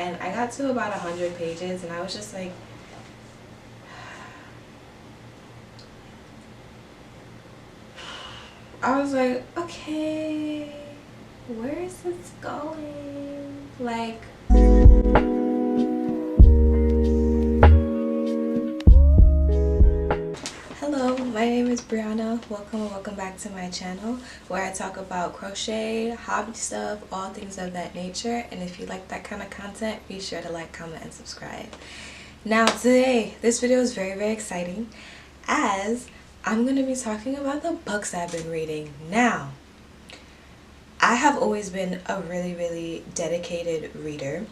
And I got to about 100 pages and I was just like, okay, where is this going? Like, hello, my name is Brianna. Welcome back to my channel where I talk about crochet, hobby stuff, all things of that nature. And if you like that kind of content, be sure to like, comment, and subscribe. Now today, this video is very exciting as I'm going to be talking about the books I've been reading. Now, I have always been a really dedicated reader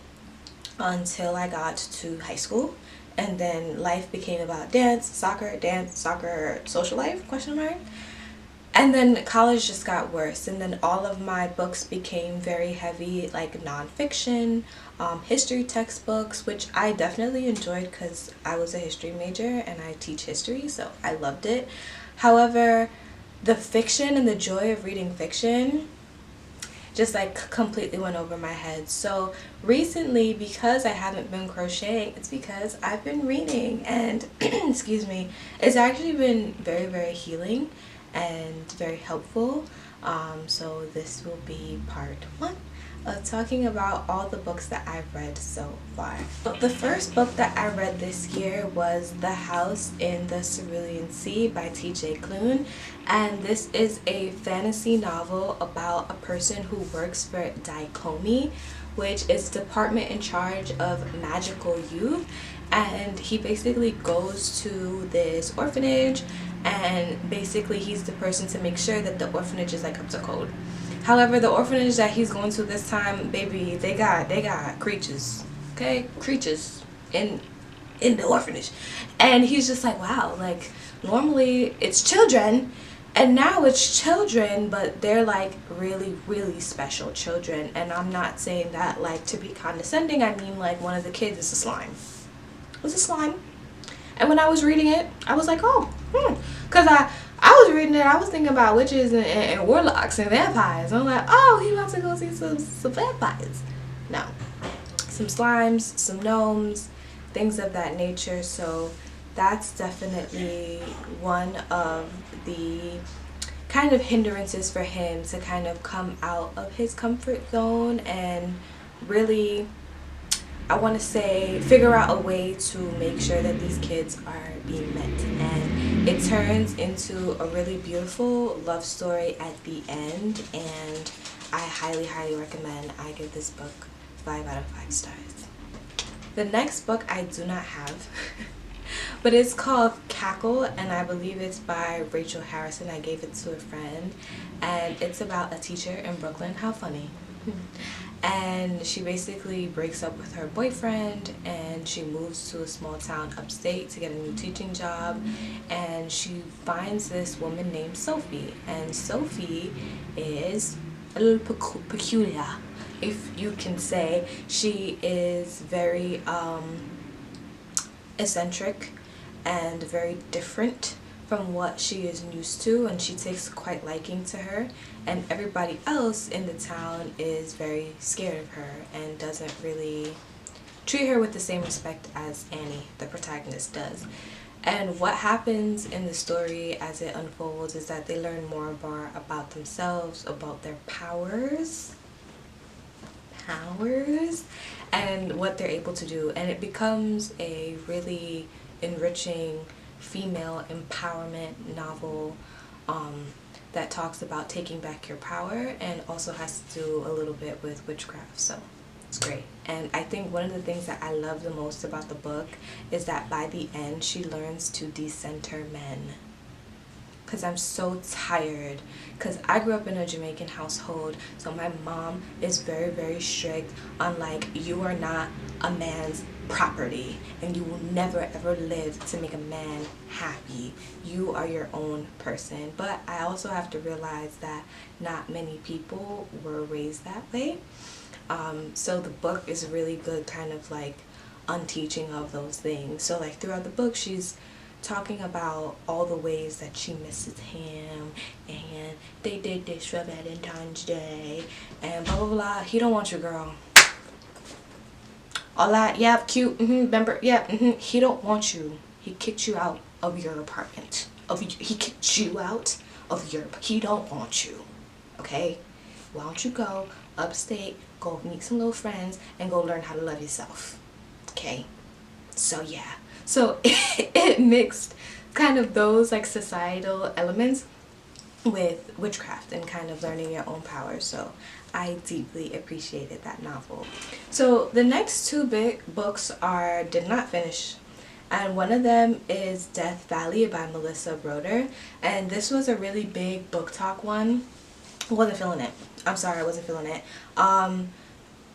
until I got to high school, and then life became about dance, soccer, social life, question mark. And then college just got worse, and then all of my books became very heavy, like nonfiction, history textbooks, which I definitely enjoyed because I was a history major and I teach history, so I loved it. However, the fiction and the joy of reading fiction just like completely went over my head. So recently, because I haven't been crocheting, it's because I've been reading, and excuse me, it's actually been very healing and very helpful. So this will be part 1 of talking about all the books that I've read so far. The first book that I read this year was The House in the Cerulean Sea by T.J. Klune, and this is a fantasy novel about a person who works for Daikomi, which is the department in charge of magical youth, and he basically goes to this orphanage, and basically he's the person to make sure that the orphanage is like up to code. However, the orphanage that he's going to this time, baby, they got creatures, okay, creatures in the orphanage, and he's just like, wow, like normally it's children, and now it's children, but they're like really special children. And I'm not saying that like to be condescending. I mean, like, one of the kids is a slime. It was a slime. And when I was reading it, I was like, oh, because I was reading it, I was thinking about witches and warlocks and vampires. I'm like, oh, he wants to go see some vampires. No, some slimes, some gnomes, things of that nature. So that's definitely one of the kind of hindrances for him to kind of come out of his comfort zone and really, I want to say, figure out a way to make sure that these kids are being met. And it turns into a really beautiful love story at the end, and I highly recommend. I give this book 5 out of 5 stars. The next book I do not have, but it's called Cackle, and I believe it's by Rachel Harrison. I gave it to a friend, and it's about a teacher in Brooklyn. How funny. And she basically breaks up with her boyfriend and she moves to a small town upstate to get a new teaching job, and she finds this woman named Sophie, and Sophie is a little peculiar, if you can say. She is very eccentric and very different from what she is used to, and she takes quite liking to her, and everybody else in the town is very scared of her and doesn't really treat her with the same respect as Annie, the protagonist, does. And what happens in the story as it unfolds is that they learn more about themselves, about their powers, and what they're able to do, and it becomes a really enriching female empowerment novel that talks about taking back your power, and also has to do a little bit with witchcraft. So it's great. And I think one of the things that I love the most about the book is that by the end she learns to decenter men, because I'm so tired, because I grew up in a Jamaican household, so my mom is very strict on, like, you are not a man's property and you will never ever live to make a man happy. You are your own person. But I also have to realize that not many people were raised that way. So the book is really good kind of like unteaching of those things. So like throughout the book she's talking about all the ways that she misses him, and they did this for Valentine's Day and blah blah blah. He don't want your girl. all that, yeah, cute, remember, yeah, he don't want you. He kicked you out of your apartment. He kicked you out of your, he don't want you, okay? Why don't you go upstate, go meet some little friends, and go learn how to love yourself, okay? So yeah, so it mixed kind of those like societal elements with witchcraft and kind of learning your own power. So I deeply appreciated that novel. So the next two big books are did not finish, and one of them is Death Valley by Melissa Broder, and this was a really big book talk one. Wasn't feeling it. I'm sorry, I wasn't feeling it.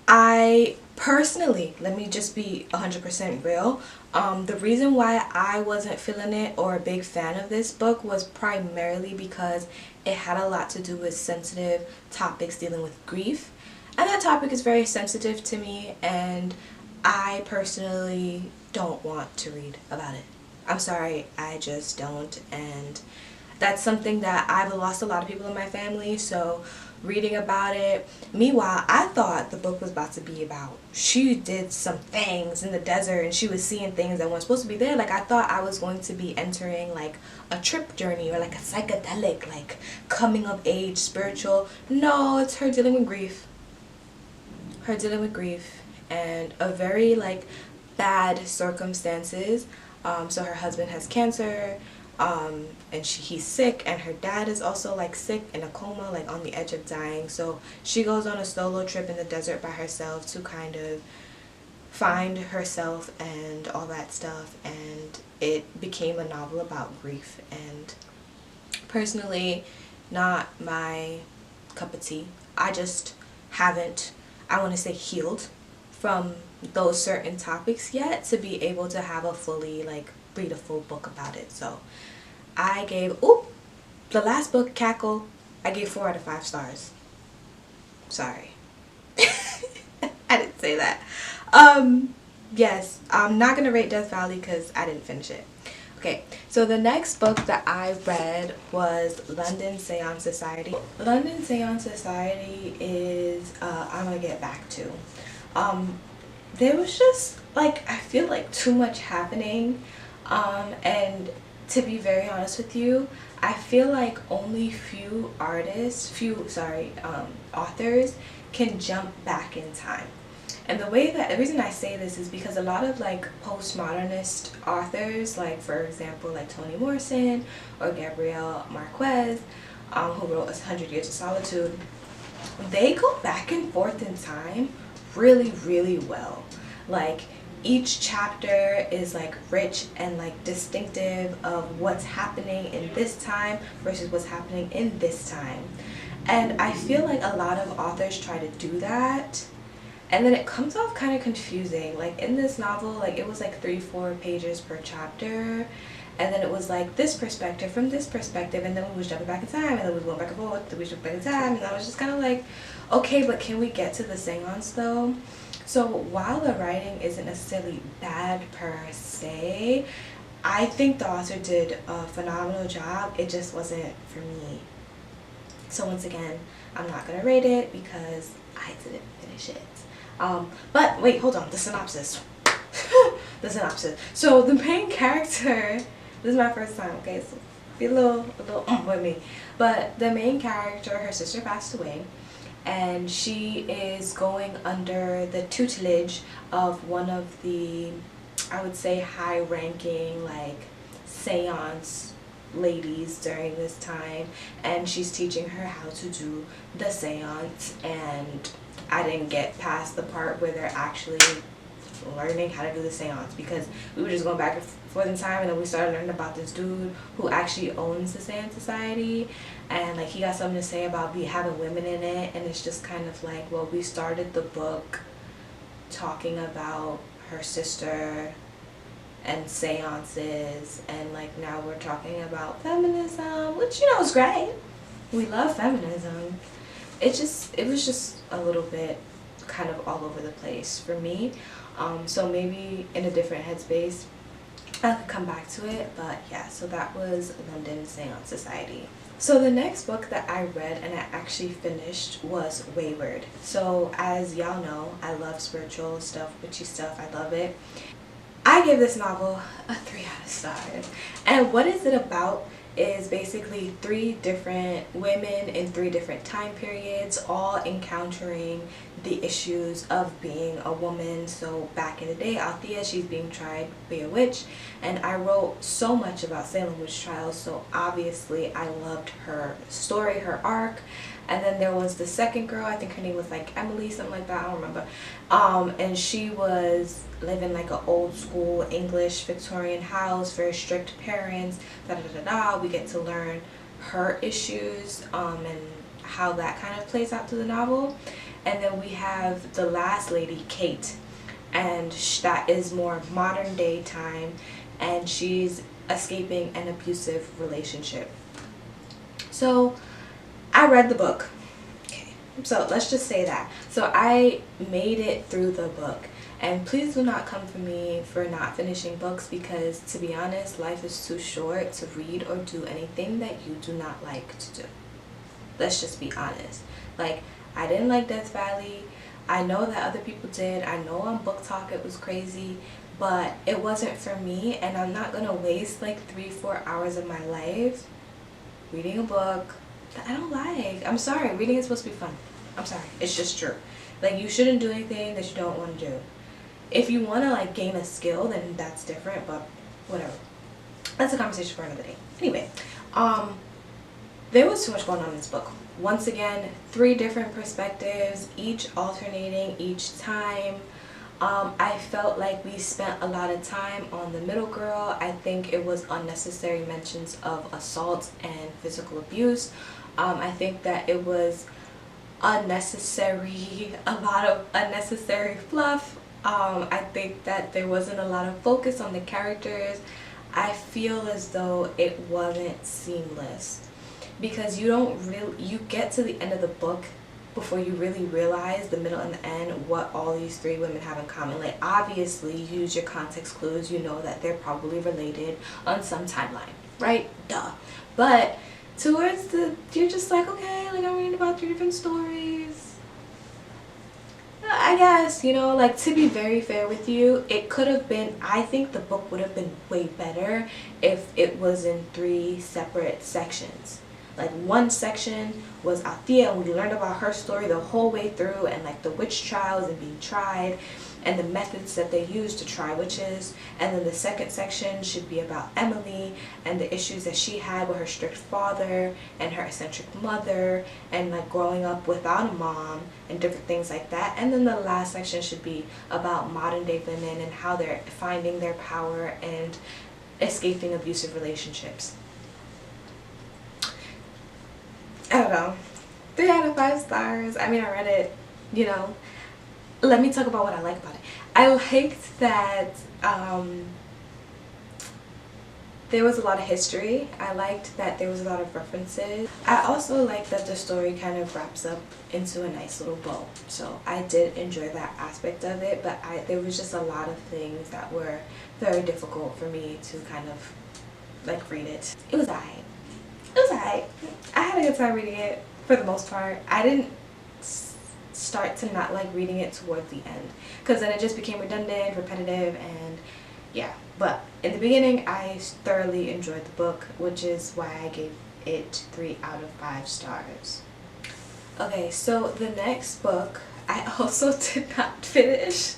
I personally, let me just be 100% real, the reason why I wasn't feeling it or a big fan of this book was primarily because it had a lot to do with sensitive topics dealing with grief, and that topic is very sensitive to me, and I personally don't want to read about it. I'm sorry, I just don't, and that's something that I've lost a lot of people in my family, so reading about it. Meanwhile, I thought the book was about to be about, she did some things in the desert and she was seeing things that weren't supposed to be there. Like, I thought I was going to be entering like a trip journey or like a psychedelic, like coming of age spiritual. No, it's her dealing with grief. Her dealing with grief and a very like bad circumstances. So her husband has cancer, and he's sick, and her dad is also like sick in a coma, like on the edge of dying. So she goes on a solo trip in the desert by herself to kind of find herself and all that stuff, and it became a novel about grief, and personally not my cup of tea. I just haven't, I want to say, healed from those certain topics yet to be able to have a fully like read a full book about it. So I gave, the last book, Cackle, I gave 4 out of 5 stars. Sorry. I didn't say that. Yes, I'm not going to rate Death Valley because I didn't finish it. Okay, so the next book that I read was London Seance Society. London Seance Society is, I'm going to get back to. There was just, like, I feel like too much happening, and to be very honest with you, I feel like only authors can jump back in time. And the reason I say this is because a lot of like postmodernist authors, like for example like Toni Morrison or Gabrielle Marquez, who wrote 100 Years of Solitude, they go back and forth in time really, really well. Like each chapter is like rich and like distinctive of what's happening in this time versus what's happening in this time. And I feel like a lot of authors try to do that, and then it comes off kind of confusing. Like in this novel, like it was like 3-4 pages per chapter, and then it was like this perspective from this perspective, and then we was jumping back in time, and then we was going back and forth, then we jumped back in time, and I was just kind of like, okay, but can we get to the seance though? So while the writing isn't necessarily bad per se, I think the author did a phenomenal job. It just wasn't for me. So once again, I'm not going to rate it because I didn't finish it. But wait, hold on, the synopsis. The synopsis. So the main character, this is my first time, okay, so be a little with me. But the main character, her sister passed away, and she is going under the tutelage of one of the, I would say, high-ranking like seance ladies during this time, and she's teaching her how to do the seance. And I didn't get past the part where they're actually learning how to do the seance, because we were just going back and forth in time, and then we started learning about this dude who actually owns the Seance Society, and like he got something to say about having women in it. And it's just kind of like, well, we started the book talking about her sister and seances, and like now we're talking about feminism, which, you know, is great. We love feminism. It was just a little bit kind of all over the place for me. So maybe in a different headspace I could come back to it. But yeah, so that was London Seance Society. So the next book that I read and I actually finished was Wayward. So as y'all know, I love spiritual stuff, witchy stuff. I love it. I give this novel a 3 out of stars. And what is it about is basically 3 different women in 3 different time periods, all encountering the issues of being a woman. So back in the day, Althea, she's being tried to be a witch, and I wrote so much about Salem witch trials, so obviously I loved her story, her arc. And then there was the second girl, I think her name was like Emily, something like that, I don't remember. And she was living like an old school English Victorian house, very strict parents, da da da da. We get to learn her issues and how that kind of plays out to the novel. And then we have the last lady, Kate, and that is more modern day time, and she's escaping an abusive relationship. So I read the book. Okay, so let's just say that. So I made it through the book. And please do not come for me for not finishing books, because to be honest, life is too short to read or do anything that you do not like to do. Let's just be honest. Like, I didn't like Death Valley. I know that other people did. I know on Book Talk it was crazy, but it wasn't for me, and I'm not gonna waste like 3-4 hours of my life reading a book that I don't like. I'm sorry, reading is supposed to be fun. I'm sorry, it's just true. Like, you shouldn't do anything that you don't want to do. If you want to like gain a skill, then that's different, but whatever. That's a conversation for another day. Anyway, there was too much going on in this book. Once again, 3 different perspectives, each alternating each time. I felt like we spent a lot of time on the middle girl. I think it was unnecessary mentions of assault and physical abuse. I think that it was unnecessary, a lot of unnecessary fluff. I think that there wasn't a lot of focus on the characters. I feel as though it wasn't seamless, because you get to the end of the book before you really realize the middle and the end what all these 3 women have in common. Like, obviously you use your context clues, you know that they're probably related on some timeline, right? Duh. But towards you're just like, okay, like, I'm reading about 3 different stories. I guess, you know, like, to be very fair with you, it could have been, I think the book would have been way better if it was in 3 separate sections. Like, one section was Althea, and we learned about her story the whole way through, and like the witch trials and being tried and the methods that they use to try witches. And then the second section should be about Emily and the issues that she had with her strict father and her eccentric mother, and like growing up without a mom and different things like that. And then the last section should be about modern day women and how they're finding their power and escaping abusive relationships. I don't know. 3 out of 5 stars. I mean, I read it, you know. Let me talk about what I like about it. I liked that there was a lot of history. I liked that there was a lot of references. I also liked that the story kind of wraps up into a nice little bow. So I did enjoy that aspect of it, but there was just a lot of things that were very difficult for me to kind of like read it. It was alright. It was alright. I had a good time reading it for the most part. I didn't start to not like reading it towards the end, because then it just became redundant, repetitive, and yeah. But in the beginning, I thoroughly enjoyed the book, which is why I gave it 3 out of 5 stars. Okay, so the next book I also did not finish.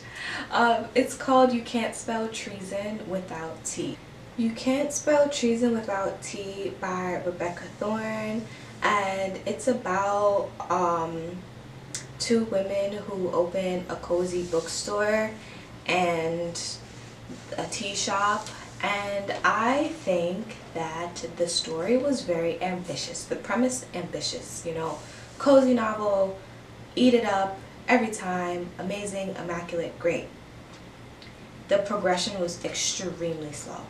It's called You Can't Spell Treason Without T. You Can't Spell Treason Without T by Rebecca Thorne, and it's about 2 women who open a cozy bookstore and a tea shop, and I think that the story was very ambitious. The premise ambitious, you know, cozy novel, eat it up every time, amazing, immaculate, great. The progression was extremely slow.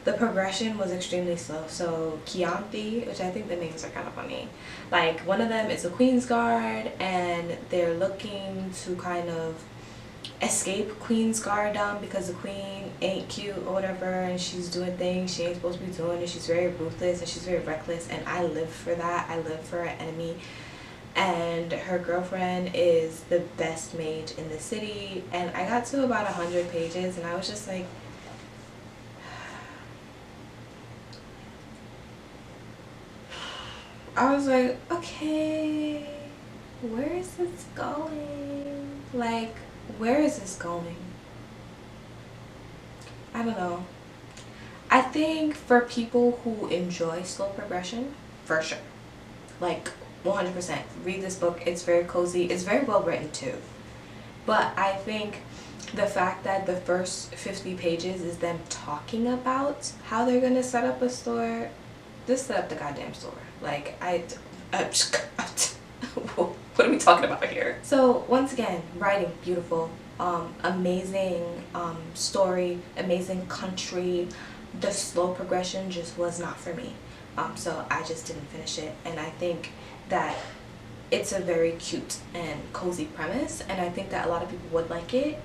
The progression was extremely slow. So Chianti, which I think the names are kind of funny, like one of them is a Queen's Guard, and they're looking to kind of escape Queen's Guardum because the queen ain't cute or whatever, and she's doing things she ain't supposed to be doing, and she's very ruthless and she's very reckless, and I live for that. I live for an enemy. And her girlfriend is the best mage in the city, and I got to about 100 pages and I was just like, okay, where is this going? Like, where is this going? I don't know. I think for people who enjoy slow progression, for sure, like 100%, read this book. It's very cozy. It's very well written too. But I think the fact that the first 50 pages is them talking about how they're gonna set up a store, just set up the goddamn store. Like, what are we talking about here? So once again, writing beautiful, amazing story, amazing country. The slow progression just was not for me, so I just didn't finish it. And I think that it's a very cute and cozy premise, and I think that a lot of people would like it.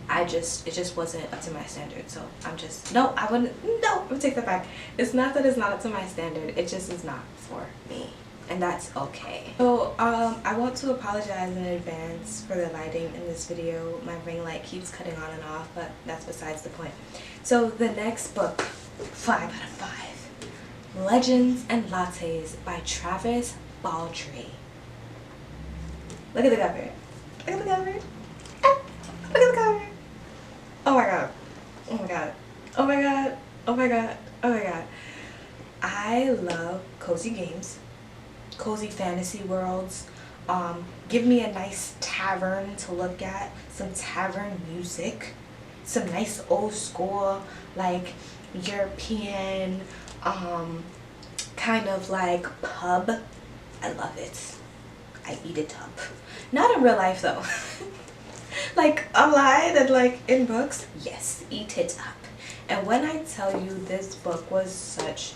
It just wasn't up to my standard. So I would take that back. It's not that it's not up to my standard, it just is not for me, and that's okay. So I want to apologize in advance for the lighting in this video. My ring light keeps cutting on and off, but that's besides the point. So the next book, 5 out of 5, Legends and Lattes by Travis Baldree. Look at the cover. Look at the cover. Ah, look at the cover. Oh my god. Oh my god. Oh my god. Oh my god. Oh my god. I love cozy games, cozy fantasy worlds. Give me a nice tavern to look at, some tavern music, some nice old school, like European, kind of like pub. I love it. I eat it up. Not in real life though. Like online and like in books, yes, eat it up. And when I tell you, this book was such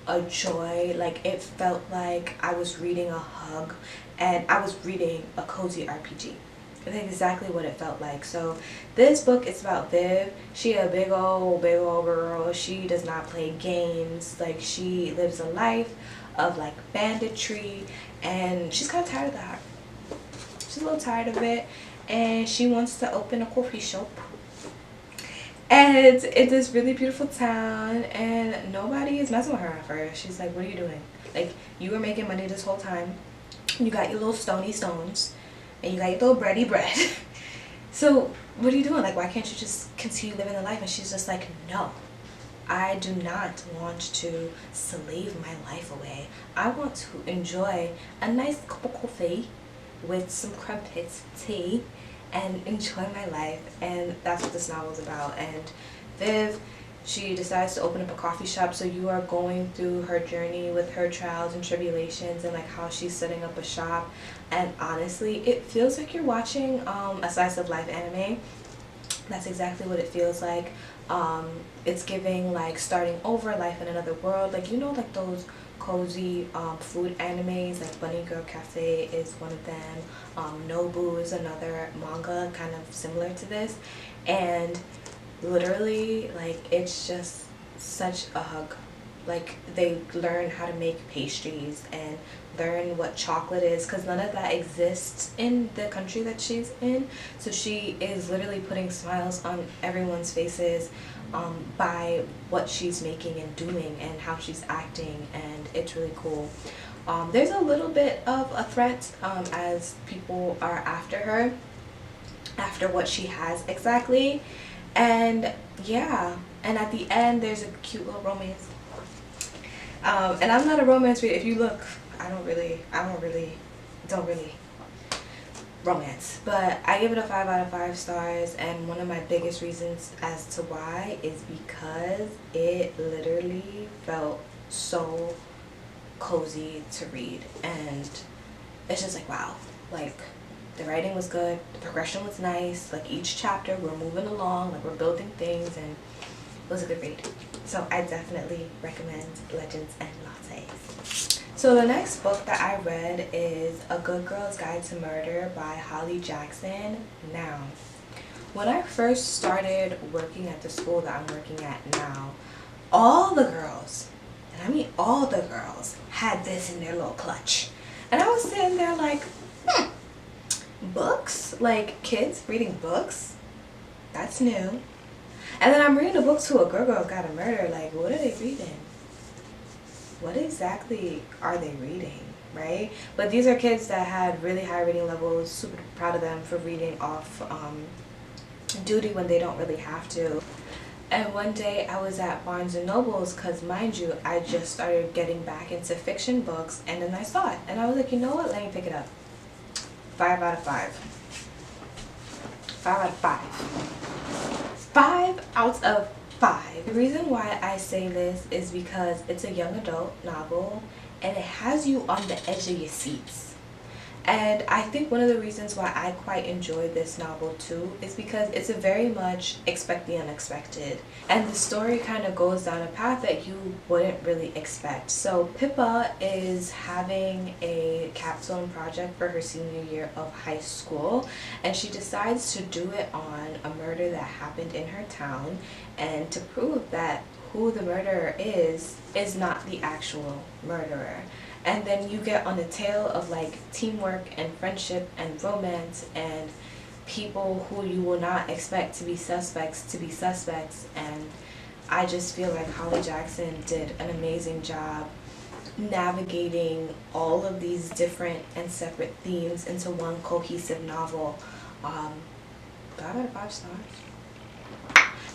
a joy, like it felt like I was reading a hug and I was reading a cozy RPG. That's exactly what it felt like. So this book is about Viv. She a big old girl. She does not play games. Like, she lives a life of like banditry, and she's kind of tired of that. She's a little tired of it, and she wants to open a coffee shop. And it's this really beautiful town, and nobody is messing with her at first. She's like, what are you doing? Like, you were making money this whole time. You got your little stony stones, and you got your little bready bread. So what are you doing? Like, why can't you just continue living the life? And she's just like, no, I do not want to slave my life away. I want to enjoy a nice cup of coffee with some crumpets, tea, and enjoy my life. And that's what this novel is about. And Viv, she decides to open up a coffee shop. So you are going through her journey with her trials and tribulations, and like how she's setting up a shop. And honestly, it feels like you're watching a slice of life anime. That's exactly what it feels like. It's giving like starting over, life in another world. Like, you know, like those cozy food animes, like Bunny Girl Cafe is one of them. Nobu is another manga kind of similar to this. And literally, like, it's just such a hug. Like, they learn how to make pastries and learn what chocolate is, because none of that exists in the country that she's in. So she is literally putting smiles on everyone's faces by what she's making and doing and how she's acting, and it's really cool. There's a little bit of a threat as people are after her, after what she has exactly. And yeah, and at the end there's a cute little romance. And I'm not a romance reader. If you look, I don't really romance, but I give it a 5 out of 5 stars. And one of my biggest reasons as to why is because it literally felt so cozy to read, and it's just like, wow, like the writing was good, the progression was nice, like each chapter we're moving along, like we're building things, and it was a good read. So I definitely recommend Legends and Lattes. So the next book that I read is A Good Girl's Guide to Murder by Holly Jackson. Now, When I first started working at the school that I'm working at now, all the girls, and I mean all the girls, had this in their little clutch. And I was sitting there like, books? Like kids reading books? That's new. And then I'm reading a book to a girl got a murder. Like, what are they reading? What exactly are they reading, right? But these are kids that had really high reading levels. Super proud of them for reading off duty when they don't really have to. And one day I was at Barnes and Noble's because, mind you, I just started getting back into fiction books, and then I saw it and I was like, you know what, let me pick it up. 5 out of 5. 5 out of 5. 5 out of 5. The reason why I say this is because it's a young adult novel and it has you on the edge of your seats. And I think one of the reasons why I quite enjoy this novel too is because it's a very much expect the unexpected. And the story kind of goes down a path that you wouldn't really expect. So Pippa is having a capstone project for her senior year of high school. And she decides to do it on a murder that happened in her town. And to prove that who the murderer is not the actual murderer. And then you get on a tale of like teamwork and friendship and romance and people who you will not expect to be suspects. And I just feel like Holly Jackson did an amazing job navigating all of these different and separate themes into one cohesive novel. 5 out of 5 stars.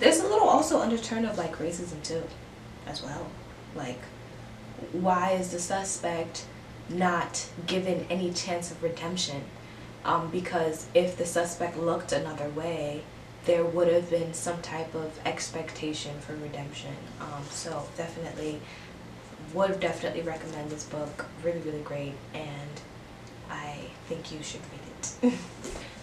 There's a little also undertone of like racism too, as well. Like, why is the suspect not given any chance of redemption? Because if the suspect looked another way, there would have been some type of expectation for redemption. So would definitely recommend this book. Really, really great, and I think you should read it.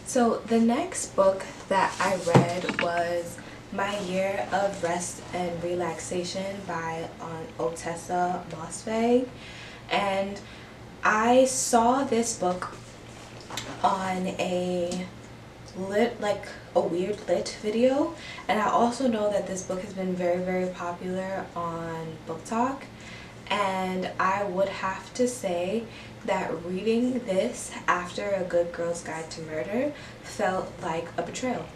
So the next book that I read was My Year of Rest and Relaxation by Otessa Mosfeg. And I saw this book on a weird lit video, and I also know that this book has been very, very popular on Book Talk, and I would have to say that reading this after A Good Girl's Guide to Murder felt like a betrayal.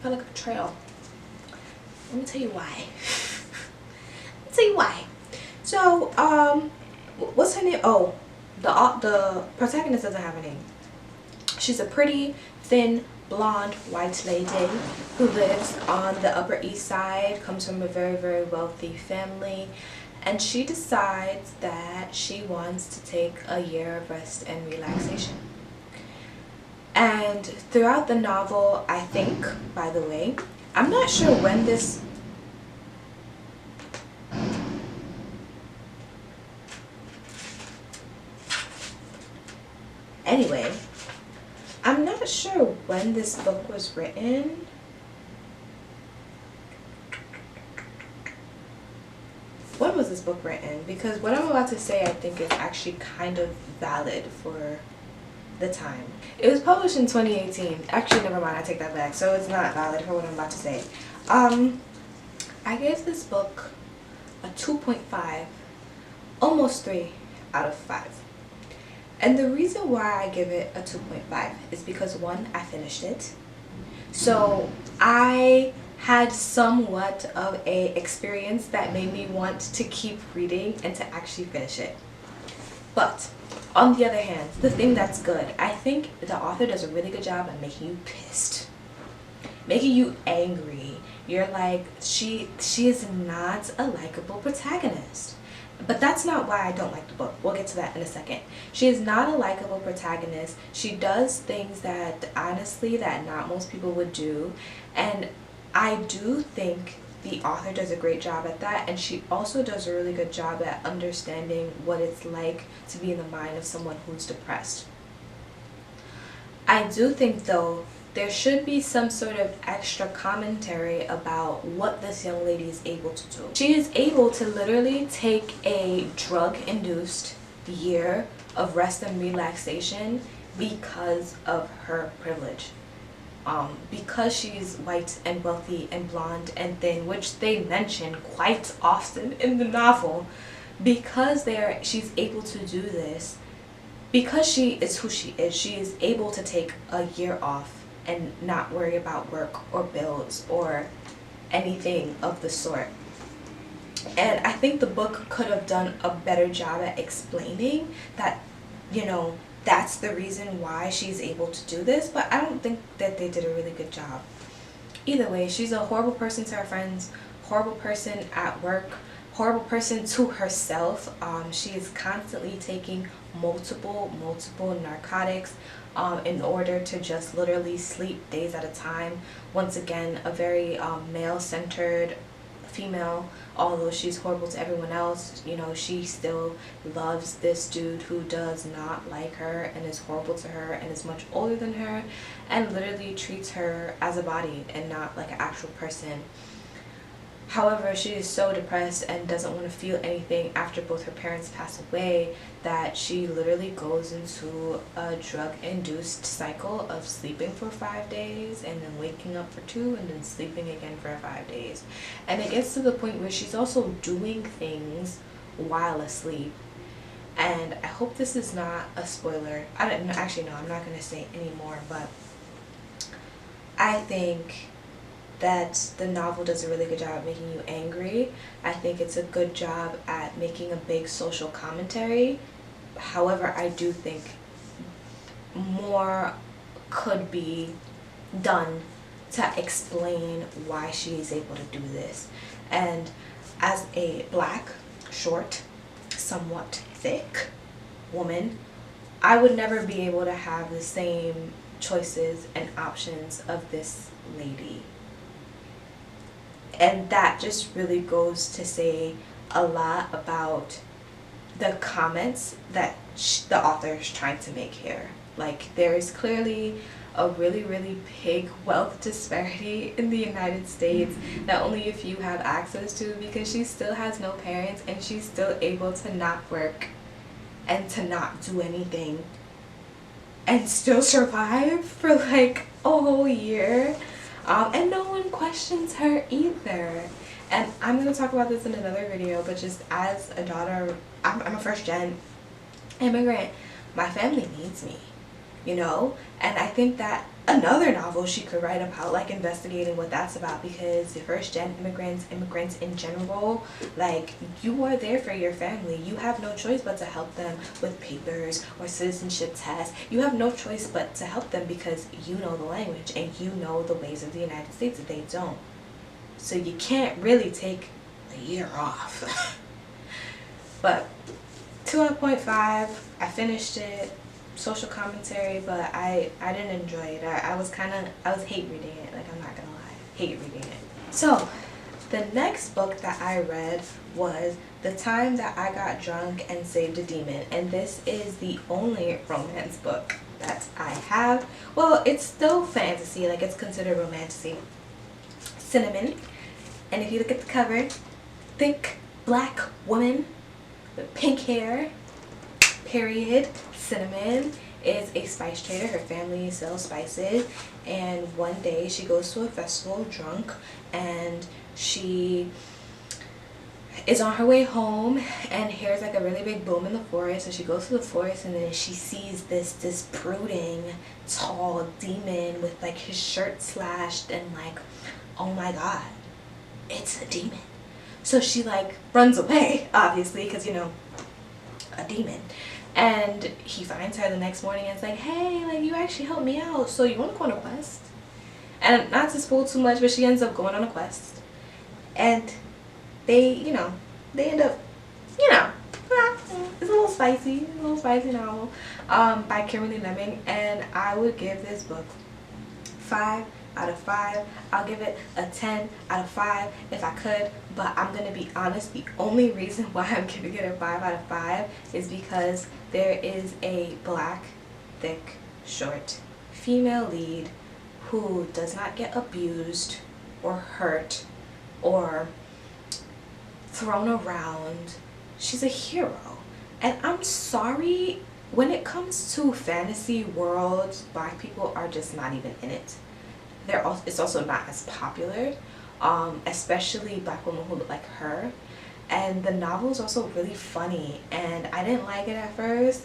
Like a betrayal. Let me tell you why. So, what's her name? Oh, the protagonist doesn't have a name. She's a pretty, thin, blonde, white lady who lives on the Upper East Side, comes from a very, very wealthy family, and she decides that she wants to take a year of rest and relaxation. And throughout the novel, I think, by the way, I'm not sure when this... Anyway, I'm not sure when this book was written. When was this book written? Because what I'm about to say, I think, is actually kind of valid for the time. It was published in 2018. Actually, never mind, I take that back. So it's not valid for what I'm about to say. I gave this book a 2.5, almost 3 out of 5. And the reason why I give it a 2.5 is because, one, I finished it. So I had somewhat of a experience that made me want to keep reading and to actually finish it. But on the other hand, the thing that's good, I think the author does a really good job at making you pissed, making you angry. You're like, she is not a likable protagonist. But that's not why I don't like the book. We'll get to that in a second. She is not a likable protagonist. She does things that, honestly, that not most people would do. And I do think the author does a great job at that. And she also does a really good job at understanding what it's like to be in the mind of someone who's depressed. I do think, though, there should be some sort of extra commentary about what this young lady is able to do. She is able to literally take a drug-induced year of rest and relaxation because of her privilege. because she's white and wealthy and blonde and thin, which they mention quite often in the novel, because she's able to do this, because she is who she is able to take a year off and not worry about work or bills or anything of the sort. And I think the book could have done a better job at explaining that, you know, that's the reason why she's able to do this, but I don't think that they did a really good job. Either way, she's a horrible person to her friends, horrible person at work, horrible person to herself. She is constantly taking multiple narcotics in order to just literally sleep days at a time. Once again, a very male-centered female. Although she's horrible to everyone else, you know, she still loves this dude who does not like her and is horrible to her and is much older than her and literally treats her as a body and not like an actual person. However, she is so depressed and doesn't want to feel anything after both her parents pass away that she literally goes into a drug-induced cycle of sleeping for 5 days and then waking up for 2 and then sleeping again for 5 days. And it gets to the point where she's also doing things while asleep. And I hope this is not a spoiler. Actually, no, I'm not going to say it anymore, but I think that the novel does a really good job at making you angry. I think it's a good job at making a big social commentary. However, I do think more could be done to explain why she is able to do this. And as a black, short, somewhat thick woman, I would never be able to have the same choices and options of this lady. And that just really goes to say a lot about the comments that the author is trying to make here. Like, there is clearly a really big wealth disparity in the United States that only a few have access to, because she still has no parents and she's still able to not work and to not do anything and still survive for like a whole year. And no one questions her either. And I'm going to talk about this in another video, but just as a daughter, I'm a first-gen immigrant. My family needs me, you know? And I think that another novel she could write about, like, investigating what that's about, because the first-gen immigrants in general, like, you are there for your family. You have no choice but to help them with papers or citizenship tests. You have no choice but to help them because you know the language and you know the ways of the United States that they don't. So you can't really take a year off. But 2 out of 0.5, I finished it. Social commentary, but I didn't enjoy it. I was hate reading it, like, I'm not gonna lie, hate reading it. So the next book that I read was The Time That I Got Drunk and Saved a Demon, and this is the only romance book that I have. Well, it's still fantasy, like, it's considered romantasy. Cinnamon, and if you look at the cover, thick black woman with pink hair, period. Cinnamon is a spice trader. Her family sells spices, and one day she goes to a festival drunk and she is on her way home and hears like a really big boom in the forest. So she goes to the forest and then she sees this brooding tall demon with like his shirt slashed, and like, oh my god, it's a demon. So she like runs away, obviously, because, you know, a demon. And he finds her the next morning and it's like, hey, like, you actually helped me out, so you want to go on a quest? And not to spoil too much, but she ends up going on a quest. And they, you know, they end up, you know, it's a little spicy novel by Kimberly Lemming. And I would give this book 5 out of 5. I'll give it a 10 out of 5 if I could, but I'm gonna be honest, the only reason why I'm giving it a 5 out of 5 is because there is a black, thick, short female lead who does not get abused or hurt or thrown around. She's a hero. And I'm sorry, when it comes to fantasy worlds, black people are just not even in it. it's also not as popular, especially black women who look like her. And the novel is also really funny, and I didn't like it at first.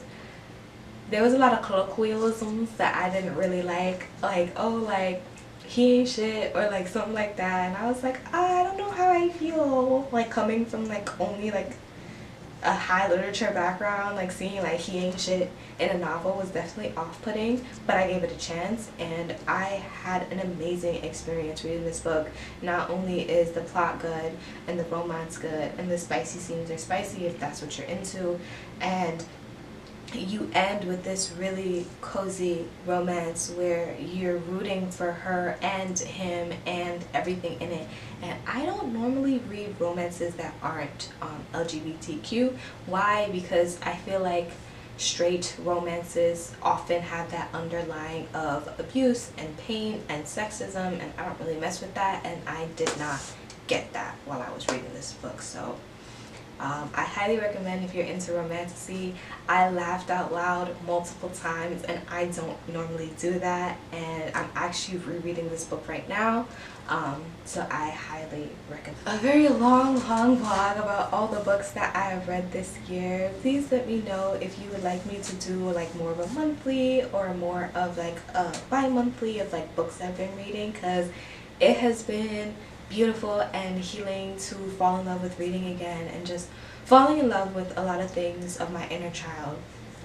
There was a lot of colloquialisms that I didn't really like oh, like he ain't shit or like something like that, and I was like, I don't know how I feel, like coming from like only like a high literature background, like seeing like he ain't shit in a novel was definitely off-putting, but I gave it a chance and I had an amazing experience reading this book. Not only is the plot good and the romance good and the spicy scenes are spicy if that's what you're into, and you end with this really cozy romance where you're rooting for her and him and everything in it. And I don't normally read romances that aren't LGBTQ. Why? Because I feel like straight romances often have that underlying of abuse and pain and sexism, and I don't really mess with that, and I did not get that while I was reading this book. So I highly recommend if you're into romantasy. I laughed out loud multiple times, and I don't normally do that, and I'm actually rereading this book right now, so I highly recommend. A very long vlog about all the books that I have read this year. Please let me know if you would like me to do like more of a monthly or more of like a bi-monthly of like books I've been reading, because it has been beautiful and healing to fall in love with reading again and just falling in love with a lot of things of my inner child.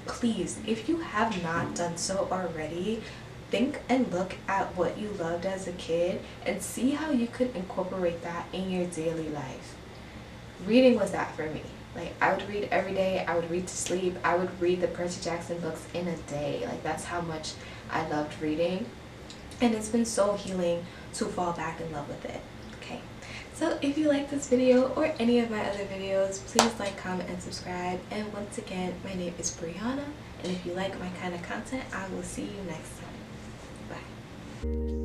Please, if you have not done so already, think and look at what you loved as a kid and see how you could incorporate that in your daily life. Reading was that for me. Like, I would read every day, I would read to sleep, I would read the Percy Jackson books in a day. Like, that's how much I loved reading, and it's been so healing to fall back in love with it. Okay, so if you like this video or any of my other videos, please like, comment, and subscribe. And once again, my name is Brianna, and if you like my kind of content, I will see you next time. Bye.